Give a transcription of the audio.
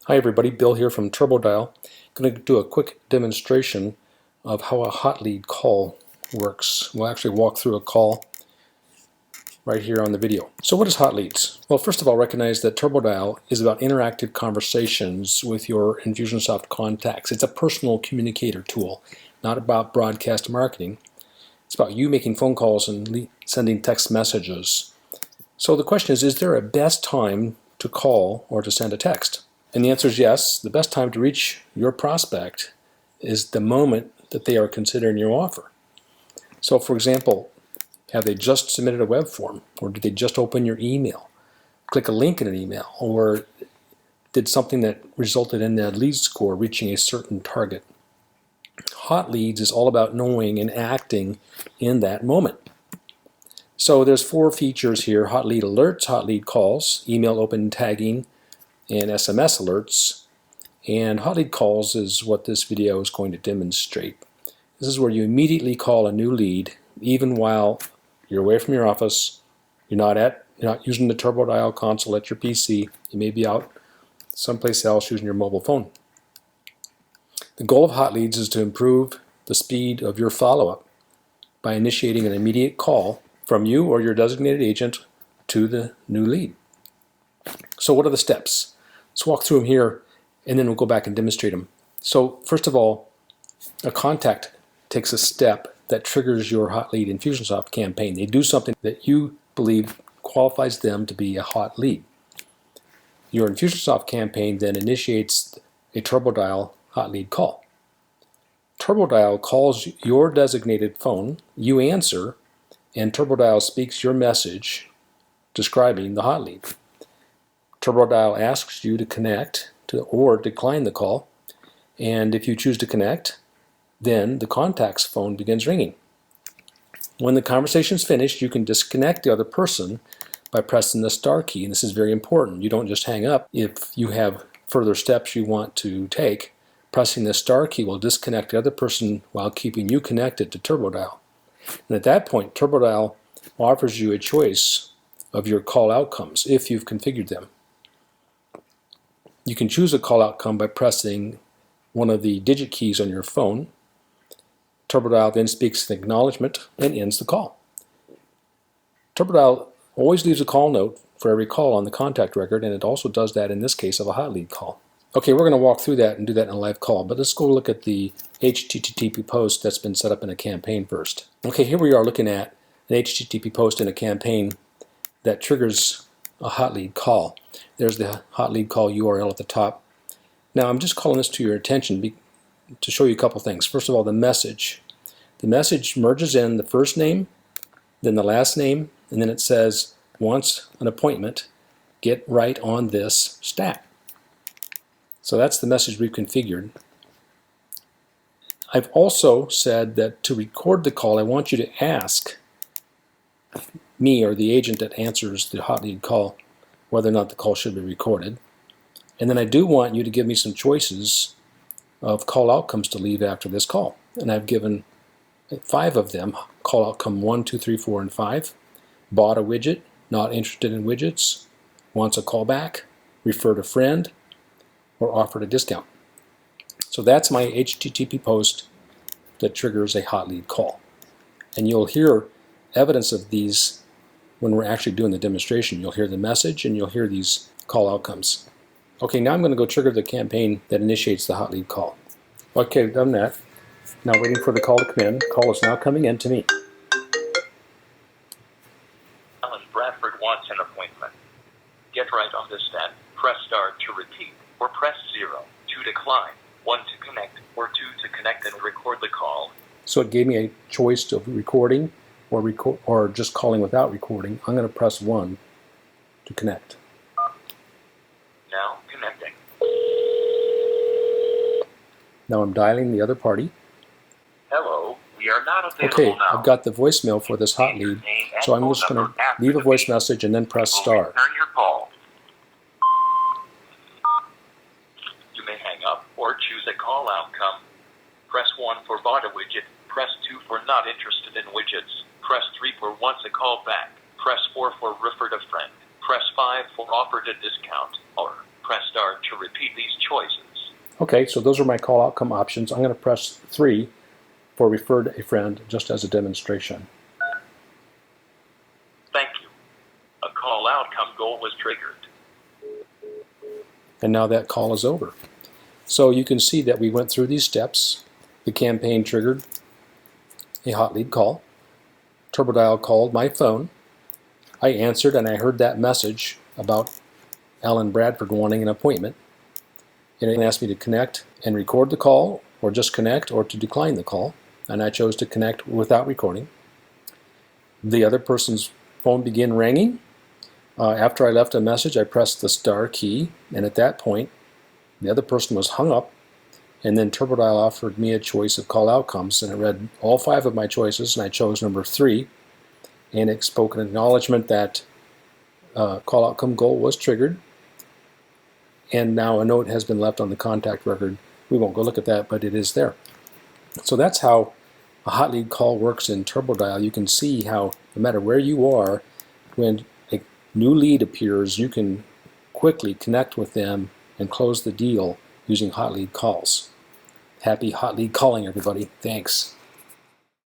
Hi everybody, Bill here from turboDial. Going to do a quick demonstration of how a hot lead call works. We'll actually walk through a call right here on the video. So what is hot leads? Well, first of all, recognize that turboDial is about interactive conversations with your Infusionsoft contacts. It's a personal communicator tool, not about broadcast marketing. It's about you making phone calls and sending text messages. So the question is there a best time to call or to send a text? And the answer is yes. The best time to reach your prospect is the moment that they are considering your offer. So for example, have they just submitted a web form, or did they just open your email, click a link in an email, or did something that resulted in their lead score reaching a certain target? Hot leads is all about knowing and acting in that moment. So there's 4 features here: hot lead alerts, hot lead calls, email open tagging, and SMS alerts. And hot lead calls is what this video is going to demonstrate. This is where you immediately call a new lead, even while you're away from your office. You're not using the turboDial console at your PC. You may be out someplace else using your mobile phone. The goal of hot leads is to improve the speed of your follow-up by initiating an immediate call from you or your designated agent to the new lead. So what are the steps? Let's walk through them here, and then we'll go back and demonstrate them. So first of all, a contact takes a step that triggers your hot lead Infusionsoft campaign. They do something that you believe qualifies them to be a hot lead. Your Infusionsoft campaign then initiates a turboDial hot lead call. turboDial calls your designated phone, you answer, and turboDial speaks your message describing the hot lead. turboDial asks you to connect or decline the call, and if you choose to connect, then the contact's phone begins ringing. When the conversation is finished, you can disconnect the other person by pressing the star key, and this is very important. You don't just hang up. If you have further steps you want to take, pressing the star key will disconnect the other person while keeping you connected to turboDial. And at that point, turboDial offers you a choice of your call outcomes if you've configured them. You can choose a call outcome by pressing one of the digit keys on your phone. turboDial then speaks an acknowledgement and ends the call. turboDial always leaves a call note for every call on the contact record, and it also does that in this case of a hot lead call. Okay, we're going to walk through that and do that in a live call, but let's go look at the HTTP post that's been set up in a campaign first. Okay, here we are looking at an HTTP post in a campaign that triggers a hot lead call. There's the hot lead call URL at the top. Now I'm just calling this to your attention to show you a couple things. First of all, the message. The message merges in the first name, then the last name, and then it says, wants an appointment, get right on this stat. So that's the message we've configured. I've also said that to record the call, I want you to ask me or the agent that answers the hot lead call whether or not the call should be recorded. And then I do want you to give me some choices of call outcomes to leave after this call. And I've given 5 of them: call outcome 1, 2, 3, 4, and 5. Bought a widget, not interested in widgets, wants a callback, referred a friend, or offered a discount. So that's my HTTP post that triggers a hot lead call. And you'll hear evidence of these when we're actually doing the demonstration. You'll hear the message and you'll hear these call outcomes. Okay, now I'm going to go trigger the campaign that initiates the hot lead call. Okay, I've done that. Now waiting for the call to come in. The call is now coming in to me. Alan Bradford wants an appointment. Get right on this stat. Press star to repeat, or press 0 to decline, 1 to connect, or 2 to connect and record the call. So it gave me a choice of recording or just calling without recording. I'm going to press 1 to connect. Now connecting. Now I'm dialing the other party. Hello, we are not available Okay, now. I've got the voicemail for this hot lead, so I'm just going to leave a voice message and then press star. Return your call. You may hang up or choose a call outcome. Press 1 for bought a widget. Press 2 for not interested in widgets. Press 3 for wants a call back. Press 4 for referred a friend. Press 5 for offered a discount. Or press star to repeat these choices. Okay, so those are my call outcome options. I'm going to press 3 for refer a friend just as a demonstration. Thank you. A call outcome goal was triggered. And now that call is over. So you can see that we went through these steps. The campaign triggered a hot lead call. turboDial called my phone. I answered and I heard that message about Alan Bradford wanting an appointment. And it asked me to connect and record the call, or just connect, or to decline the call. And I chose to connect without recording. The other person's phone began ringing. After I left a message, I pressed the star key, and at that point, the other person was hung up, and then turboDial offered me a choice of call outcomes, and it read all 5 of my choices, and I chose number 3, and it spoke an acknowledgement that call outcome goal was triggered, and now a note has been left on the contact record. We won't go look at that, but it is there. So that's how a hot lead call works in turboDial. You can see how, no matter where you are, when a new lead appears, you can quickly connect with them and close the deal using hot lead calls. Happy hot lead calling, everybody. Thanks.